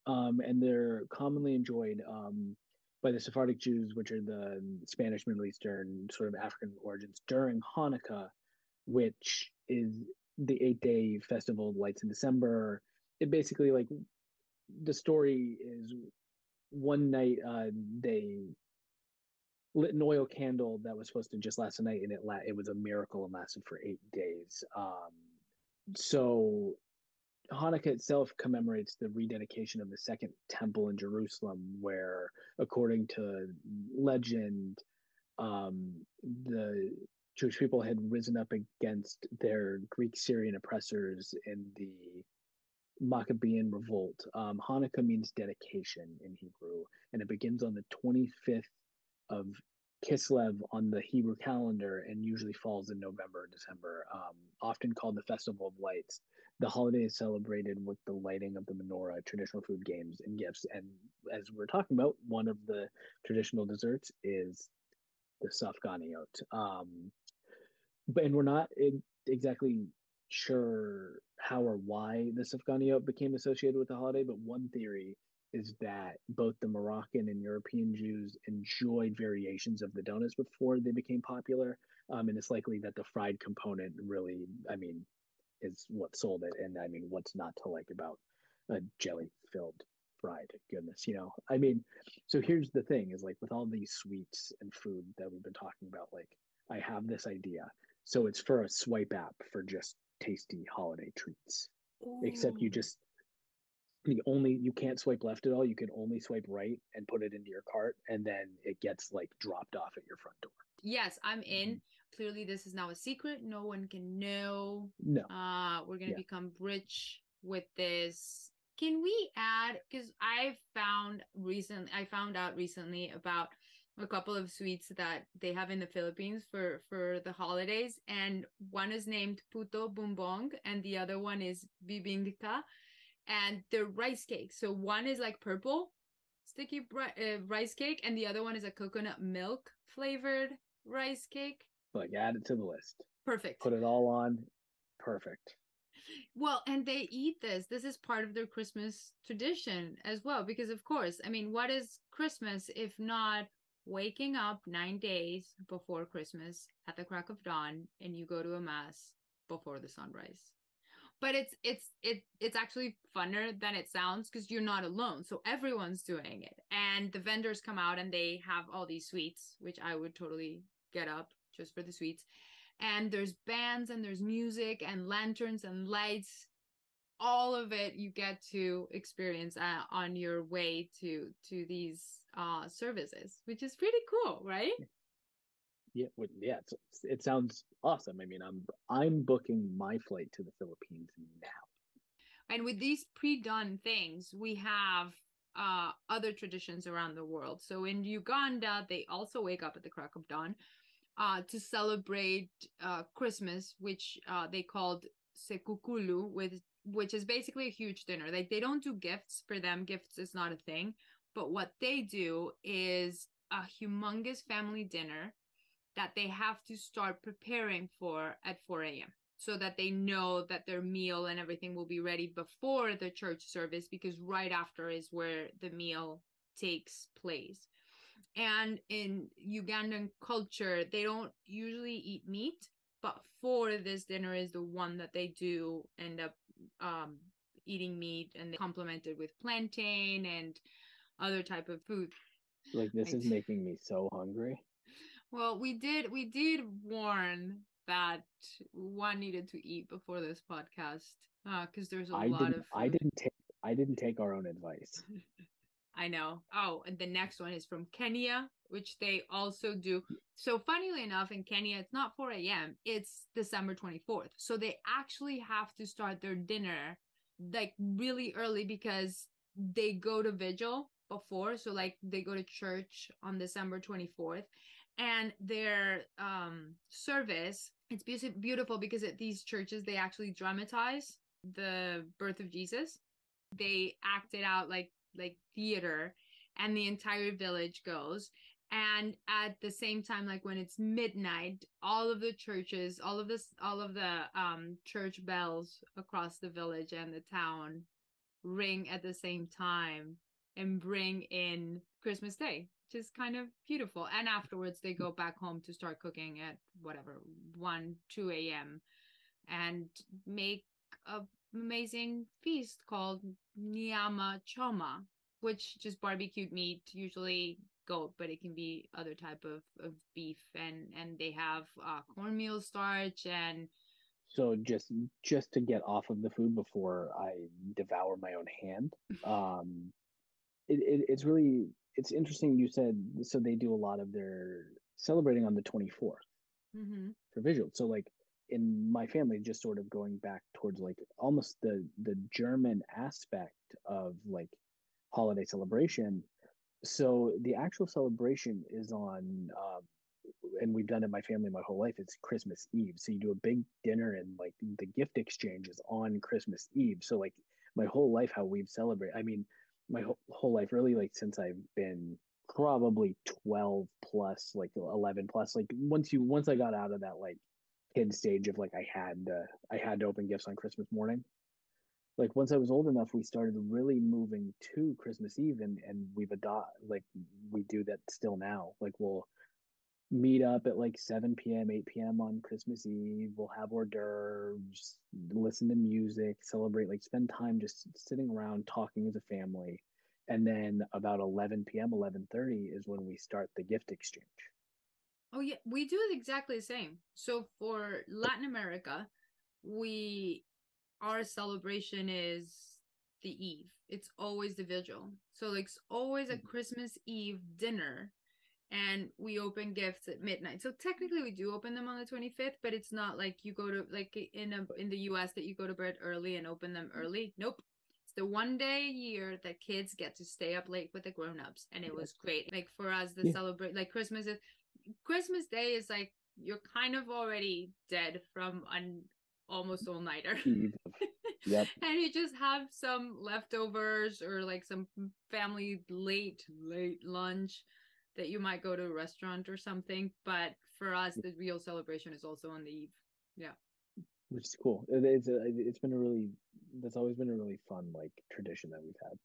And they're commonly enjoyed by the Sephardic Jews, which are the Spanish, Middle Eastern, sort of African origins, during Hanukkah, which is the 8-day festival of lights in December. It basically, like, the story is one night they lit an oil candle that was supposed to just last a night, and it was a miracle and lasted for 8 days. So Hanukkah itself commemorates the rededication of the second temple in Jerusalem, where, according to legend, the Jewish people had risen up against their Greek Syrian oppressors in the Maccabean revolt. Hanukkah means dedication in Hebrew, and it begins on the 25th of Kislev on the Hebrew calendar and usually falls in November or December, often called the Festival of Lights. The holiday is celebrated with the lighting of the menorah, traditional food, games, and gifts. And as we're talking about, one of the traditional desserts is the safganiyot. But and we're not exactly sure how or why the safganiyot became associated with the holiday, but one theory is that both the Moroccan and European Jews enjoyed variations of the donuts before they became popular. And it's likely that the fried component really, I mean, is what sold it. And I mean, what's not to like about a jelly filled fried goodness, you know? I mean, so here's the thing is like with all these sweets and food that we've been talking about, like I have this idea. So it's for a swipe app for just tasty holiday treats. Except Ooh. you can't swipe left at all. You can only swipe right and put it into your cart, and then it gets like dropped off at your front door. Yes, I'm in. Mm-hmm. Clearly, this is now a secret. No one can know. No, We're gonna yeah, become rich with this. Can we add? Because I found out recently about a couple of sweets that they have in the Philippines for the holidays, and one is named Puto Bumbong, and the other one is Bibingka, and they're rice cakes. So one is like purple sticky rice cake, and the other one is a coconut milk flavored rice cake. like add it to the list. Perfect. Put it all on. Perfect. Well, and they eat this. This is part of their Christmas tradition as well, because of course, I mean, what is Christmas if not waking up 9 days before Christmas at the crack of dawn and you go to a mass before the sunrise? But it's actually funner than it sounds because you're not alone, so everyone's doing it, and the vendors come out and they have all these sweets, which I would totally get up just for the sweets, and there's bands and there's music and lanterns and lights, all of it you get to experience on your way to these services, which is pretty cool, right? Yeah, yeah. It sounds awesome. I mean, I'm booking my flight to the Philippines now. And with these pre-done things, we have other traditions around the world. So in Uganda, they also wake up at the crack of dawn to celebrate Christmas, which they called sekukulu, which is basically a huge dinner. Like they don't do gifts for them; gifts is not a thing. But what they do is a humongous family dinner that they have to start preparing for at 4 a.m. so that they know that their meal and everything will be ready before the church service, because right after is where the meal takes place. And in Ugandan culture, they don't usually eat meat, but for this dinner is the one that they do end up eating meat, and they complement it with plantain and other type of food. Like this is making me so hungry. Well, we did warn that one needed to eat before this podcast because there's a I lot didn't. of I food. didn't take. I didn't take our own advice. I know. Oh, and the next one is from Kenya, which they also do. So, funnily enough, in Kenya, it's not 4 a.m., it's December 24th. So, they actually have to start their dinner like really early because they go to vigil before. So, like, they go to church on December 24th. And their service, it's beautiful because at these churches, they actually dramatize the birth of Jesus. They act it out like theater, and the entire village goes, and at the same time, like when it's midnight, all of the churches, all of the church bells across the village and the town ring at the same time and bring in Christmas Day, which is kind of beautiful. And afterwards they go back home to start cooking at whatever 1 2 a.m. and make a amazing feast called Nyama Choma, which just barbecued meat, usually goat, but it can be other type of beef, and they have cornmeal starch and So just to get off of the food before I devour my own hand, it's really it's interesting. You said so they do a lot of their celebrating on the 24th mm-hmm. for visual. So like in my family, just sort of going back towards like almost the German aspect of like holiday celebration. So the actual celebration is on, and we've done it in my family my whole life. It's Christmas Eve. So you do a big dinner and like the gift exchange is on Christmas Eve. So like my whole life, how we've celebrated, I mean, my whole life, really, like since I've been probably 12 plus, like 11 plus, like once I got out of that like kid stage of like I had to open gifts on Christmas morning. Like once I was old enough, we started really moving to Christmas Eve, and we've adopted like we do that still now. Like we'll meet up at like 7 p.m., 8 p.m. on Christmas Eve. We'll have hors d'oeuvres, listen to music, celebrate, like spend time just sitting around talking as a family. And then about 11 p.m., 11:30 is when we start the gift exchange. Oh yeah, we do it exactly the same. So for Latin America, we our celebration is the eve. It's always the vigil. So like it's always a Christmas Eve dinner and we open gifts at midnight. So technically we do open them on the 25th, but it's not like you go to like in the US that you go to bed early and open them early. Nope. It's the one day a year that kids get to stay up late with the grown-ups and it Yep. was great. Like for us the Yeah. celebrate like Christmas Day is like you're kind of already dead from an almost all nighter. Eve of, yep. And you just have some leftovers or like some family late lunch that you might go to a restaurant or something. But for us, the real celebration is also on the eve. Yeah. Which is cool. It's been a really that's always been a really fun like tradition that we've had.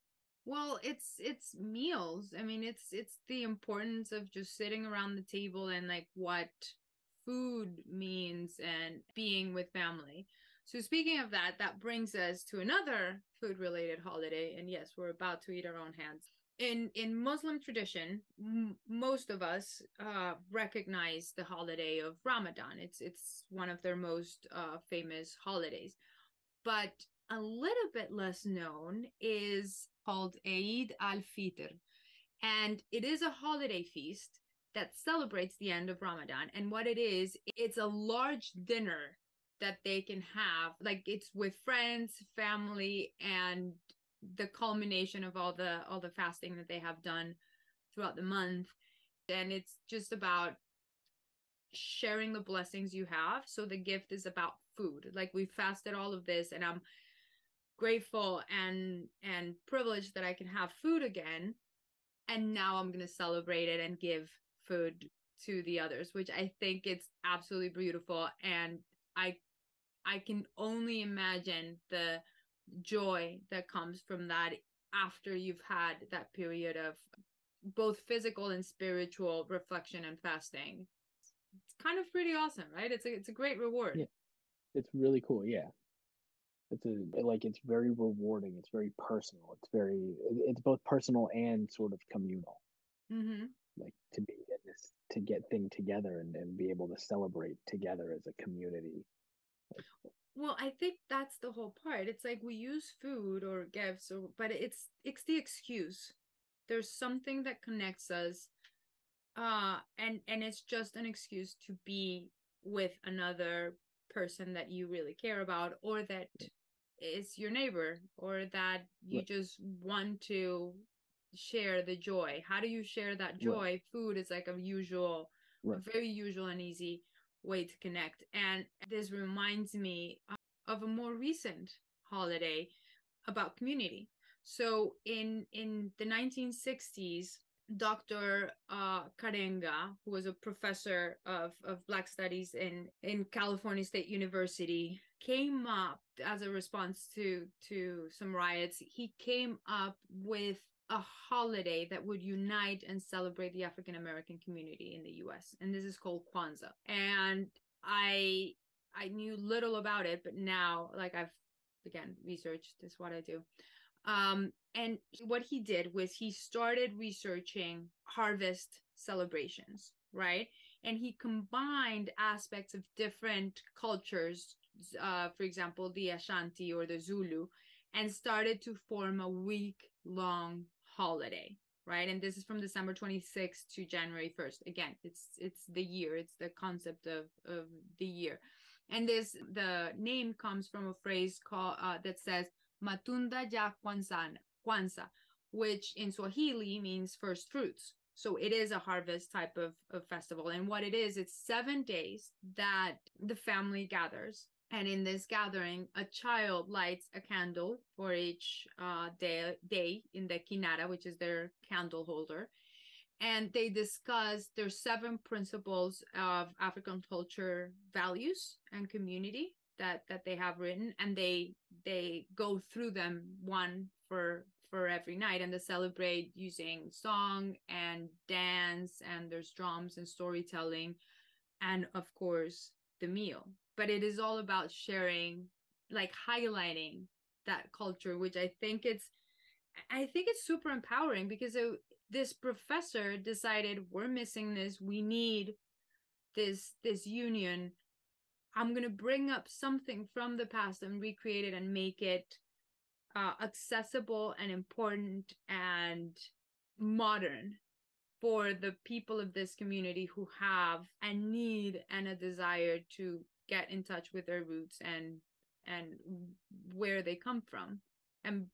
Well, it's meals. I mean, it's the importance of just sitting around the table and like what food means and being with family. So speaking of that, that brings us to another food related holiday. And yes, we're about to eat our own hands. In Muslim tradition, most of us recognize the holiday of Ramadan. It's one of their most famous holidays, but a little bit less known is called Eid al-Fitr, and it is a holiday feast that celebrates the end of Ramadan. And what it is, it's a large dinner that they can have. Like it's with friends, family, and the culmination of all the fasting that they have done throughout the month. And it's just about sharing the blessings you have. So the gift is about food. Like we fasted all of this and I'm grateful and privileged that I can have food again, and now I'm going to celebrate it and give food to the others, which I think it's absolutely beautiful. And I I can only imagine the joy that comes from that after you've had that period of both physical and spiritual reflection and fasting. It's kind of pretty awesome, right? It's a great reward. Yeah, it's really cool. Yeah, it's very rewarding. It's very personal. It's both personal and sort of communal. Mm-hmm. Like to be in this to get thing together and be able to celebrate together as a community. Like, Well, I think that's the whole part. It's like we use food or gifts, or but it's the excuse. There's something that connects us, and it's just an excuse to be with another person that you really care about, or that is your neighbor, or that you right, just want to share the joy. How do you share that right, joy? Food is like a right. very usual and easy way to connect. And this reminds me of a more recent holiday about community. So in the 1960s, Dr. Karenga, who was a professor of Black Studies in California State University, came up as a response to some riots. He came up with a holiday that would unite and celebrate the African American community in the US. And this is called Kwanzaa. And I knew little about it, but now like I've again researched is what I do. And what he did was he started researching harvest celebrations, right? And he combined aspects of different cultures, for example, the Ashanti or the Zulu, and started to form a week-long holiday, right? And this is from December 26th to January 1st. Again, it's the year, it's the concept of the year. And the name comes from a phrase called that says Matunda ya Kwanzaa, which in Swahili means first fruits. So it is a harvest type of festival. And what it is, it's 7 days that the family gathers. And in this gathering, a child lights a candle for each day in the kinara, which is their candle holder. And they discuss their 7 principles of African culture, values, and community that they have written, and they go through them one for every night, and they celebrate using song and dance, and there's drums and storytelling, and of course the meal. But it is all about sharing, like highlighting that culture, which I think it's super empowering, because this professor decided, we're missing this, we need this union. I'm going to bring up something from the past and recreate it and make it accessible and important and modern for the people of this community who have a need and a desire to get in touch with their roots and where they come from. And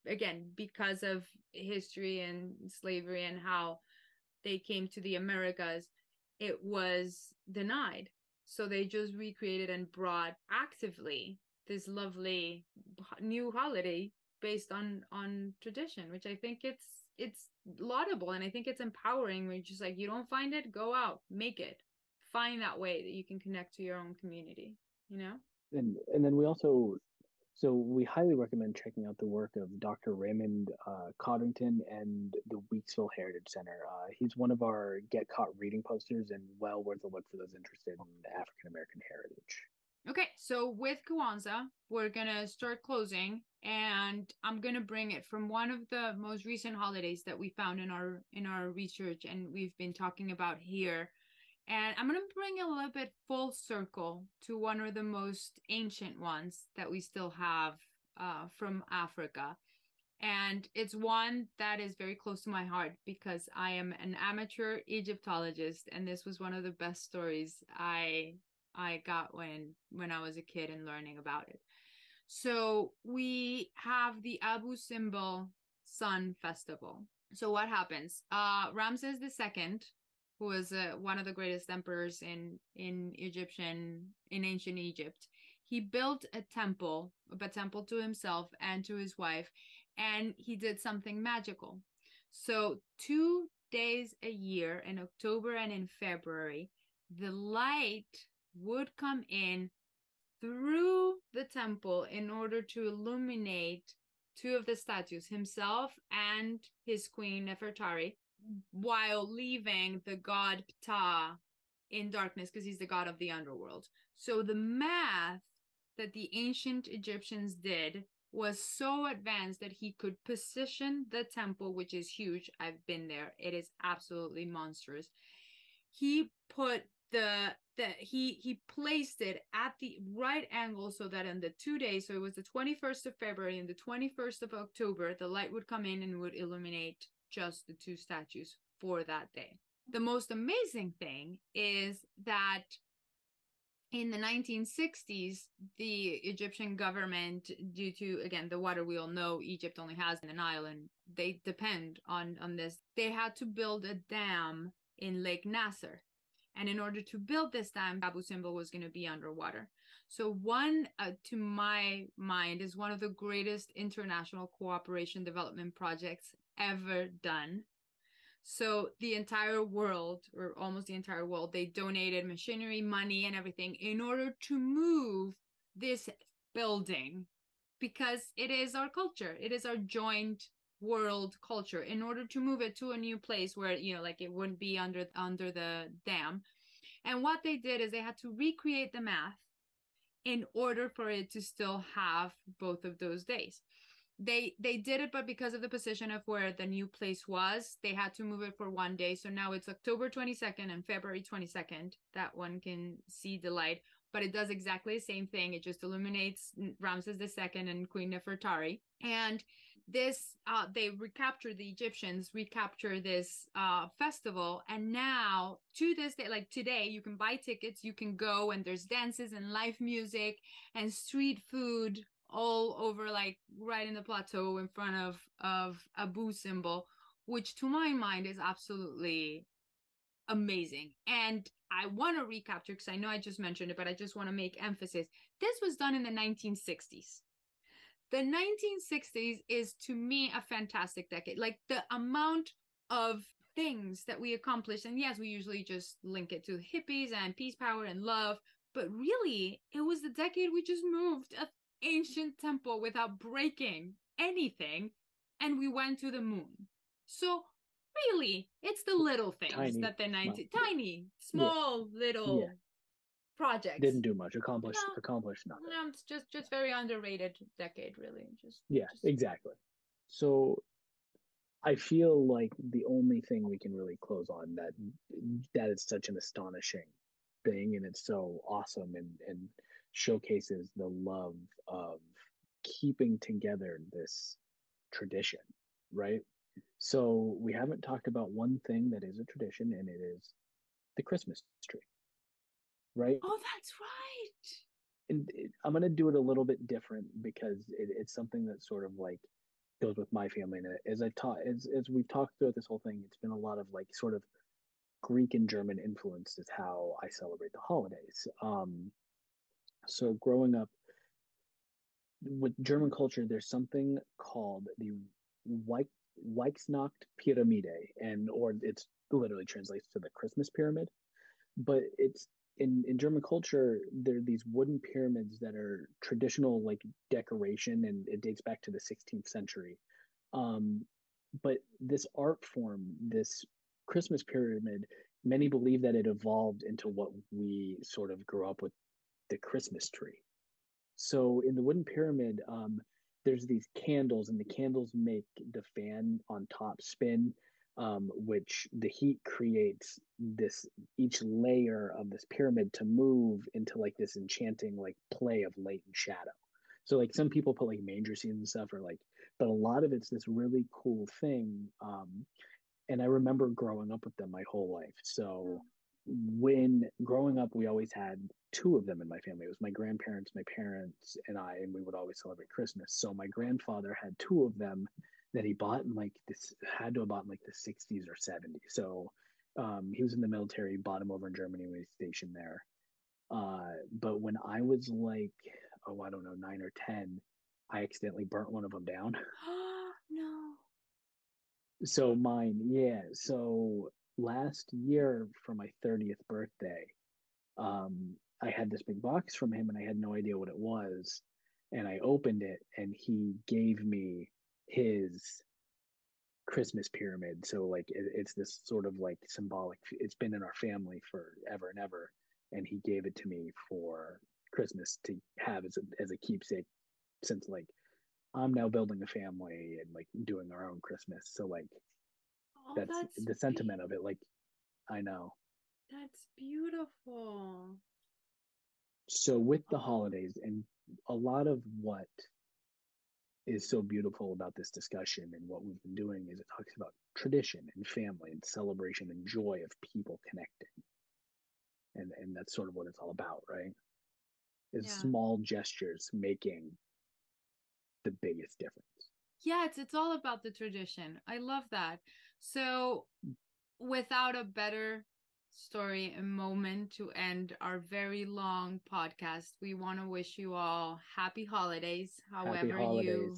again, because of history and slavery and how they came to the Americas, it was denied. So they just recreated and brought actively this lovely new holiday based on tradition, which I think it's laudable, and I think it's empowering. We're just like, you don't find it, go out, make it, find that way that you can connect to your own community, you know. And then we highly recommend checking out the work of Dr. Raymond Codrington and the Weeksville Heritage Center. He's one of our Get Caught reading posters, and well worth a look for those interested in African American heritage. Okay, so with Kwanzaa, we're gonna start closing, and I'm gonna bring it from one of the most recent holidays that we found in our research, and we've been talking about here. And I'm going to bring a little bit full circle to one of the most ancient ones that we still have from Africa. And it's one that is very close to my heart, because I am an amateur Egyptologist, and this was one of the best stories I got when I was a kid and learning about it. So we have the Abu Simbel Sun Festival. So what happens? Ramses II, who was one of the greatest emperors in ancient Egypt, he built a temple to himself and to his wife, and he did something magical. So 2 days a year, in October and in February, the light would come in through the temple in order to illuminate 2 of the statues, himself and his queen Nefertari, while leaving the god Ptah in darkness, because he's the god of the underworld. So the math that the ancient Egyptians did was so advanced that he could position the temple, which is huge. I've been there. It is absolutely monstrous. He put he placed it at the right angle, so that in the 2 days, so it was the 21st of February and the 21st of October, the light would come in and would illuminate just the 2 statues for that day. The most amazing thing is that in the 1960s, the Egyptian government, due to, again, the water we all know Egypt only has in the Nile, and they depend on this, they had to build a dam in Lake Nasser. And in order to build this dam, Abu Simbel was going to be underwater. So one, to my mind, is one of the greatest international cooperation development projects ever done. So the entire world, or almost the entire world, they donated machinery, money, and everything in order to move this building, because it is our culture. It is our joint world culture. In order to move it to a new place where, like, it wouldn't be under the dam. And what they did is they had to recreate the math in order for it to still have both of those days. They did it, but because of the position of where the new place was, they had to move it for 1 day. So now it's October 22nd and February 22nd that one can see the light, but it does exactly the same thing. It just illuminates Ramses II and Queen Nefertari. And this, the Egyptians recapture this festival. And now to this day, like today, you can buy tickets, you can go, and there's dances and live music and street food all over, like right in the plateau in front of a boo symbol, which to my mind is absolutely amazing. And I want to recapture, because I know I just mentioned it, but I just want to make emphasis. This was done in the 1960s. The 1960s is, to me, a fantastic decade. Like the amount of things that we accomplished, and yes, we usually just link it to hippies and peace, power, and love, but really, it was the decade we just moved an ancient temple without breaking anything, and we went to the moon. So really, it's the little things Tiny, that the 90s, small. tiny, small, Yeah. little projects. Didn't do much. Accomplished nothing. No, it's just very underrated decade, really. Just exactly. So I feel like the only thing we can really close on that is such an astonishing thing, and it's so awesome and showcases the love of keeping together this tradition, right? So we haven't talked about one thing that is a tradition, and it is the Christmas tree, right? Oh, that's right. And I'm going to do it a little bit different because it's something that sort of like goes with my family. And as we've talked throughout this whole thing, it's been a lot of like sort of Greek and German influence is how I celebrate the holidays. So growing up with German culture, there's something called the Weichsnacht Pyramide, or it's literally translates to the Christmas pyramid. But it's in German culture, there are these wooden pyramids that are traditional like decoration, and it dates back to the 16th century. But this art form, this Christmas pyramid, many believe that it evolved into what we sort of grew up with, the Christmas tree. So in the wooden pyramid, there's these candles, and the candles make the fan on top spin, which the heat creates this each layer of this pyramid to move into like this enchanting like play of light and shadow. So like some people put like manger scenes and stuff, or like, but a lot of it's this really cool thing. And I remember growing up with them my whole life. So when growing up, we always had two of them in my family. It was my grandparents, my parents, and I, and we would always celebrate Christmas. So my grandfather had two of them that he bought in like this, had to have bought in like the 60s or 70s. So he was in the military, bought him over in Germany when he was stationed there. But when I was like, oh, I don't know, 9 or 10, I accidentally burnt one of them down. No. So mine, yeah. So last year for my 30th birthday, I had this big box from him and I had no idea what it was. And I opened it and he gave me his Christmas pyramid. So like it's this sort of like symbolic, it's been in our family forever and ever. And he gave it to me for Christmas to have as a keepsake, since like I'm now building a family and like doing our own Christmas. So like that's the sentiment of it. Like I know. That's beautiful. So with the holidays, and a lot of what is so beautiful about this discussion and what we've been doing is it talks about tradition and family and celebration and joy of people connecting. And that's sort of what it's all about, right? Is small gestures making the biggest difference. Yeah, it's all about the tradition. I love that. So without a better story and moment to end our very long podcast, we want to wish you all happy holidays, however you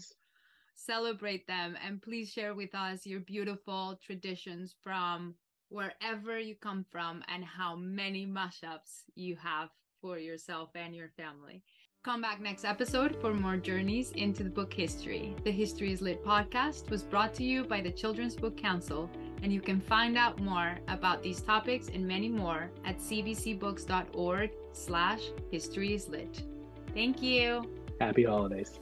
celebrate them. And please share with us your beautiful traditions from wherever you come from and how many mashups you have for yourself and your family. Come back next episode for more journeys into the book history. The History is Lit podcast was brought to you by the Children's Book Council, and you can find out more about these topics and many more at cbcbooks.org/historyislit. Thank you. Happy holidays.